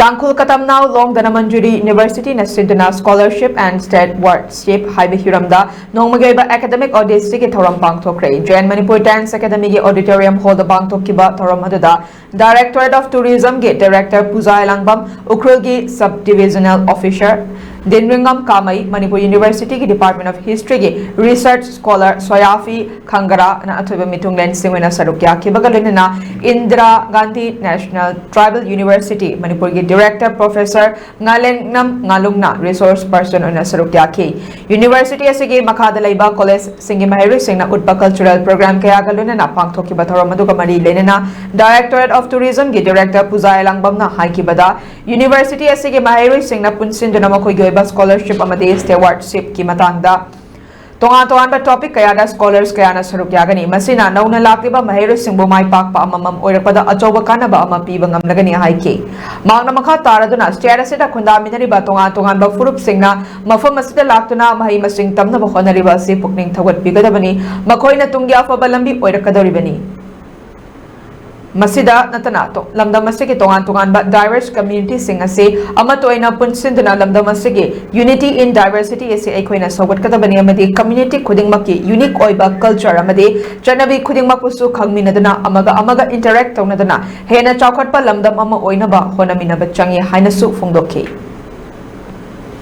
Tangkul Katamnau Long Danamanjuri University Nasinduna Scholarship and Stewardship haiba heeramda nong magi Academic Odyssey ki thouram pangthokkhre Join Manipur Dance Academy ki Auditorium Hall da pangthokkiba thouram aduda Directorate of Tourism ki Director Puja Langbam Ukrul ki Subdivisional Officer Dinringam Kamai Manipur University ki Department of History ki Research Scholar Soyafi Khangara na athoiba mitunglen singwena sarukya kibagalina Indira Gandhi National Tribal University Manipur ki Director Professor Ngalengnam Ngalungna Resource Person on sarukya ki University asigi makhada laiba college singi mahiri singna utpa cultural program kaya galuna na pangthokkiba thouram aduga mari lenena Directorate of Tourism ki Director Puja Langbam na haikibada University asigi mahiri singna punsinduna makhoi scholarship amadi stewardship ki matangda tongan ba topic kaya da scholars kaya na saruk yagani masina nauna lakliba mahiro singbo mai pak pa amamam oirakpada achoba kana ba ama piba ngamlagani haike mangna makha taraduna status da khunda minari ba tongan ba furup singna mafam asida laktuna mahi masing tamna ba khonari ba se pukning thawat bigadabani makhoina tungya fa balambi oirakadoribani Masida natanato lamda masigi tongan ba diverse community sing ase amatoina punsinduna lamda masigi unity in diversity ase aikoina sawat kadabani amadi community khuding makki unique oiba culture amadi chanabi khuding makusu khangminaduna amaga interact tawnaduna hena chawkhatpa lamdam ama oina ba honamina ba changi hainasu phongdokhi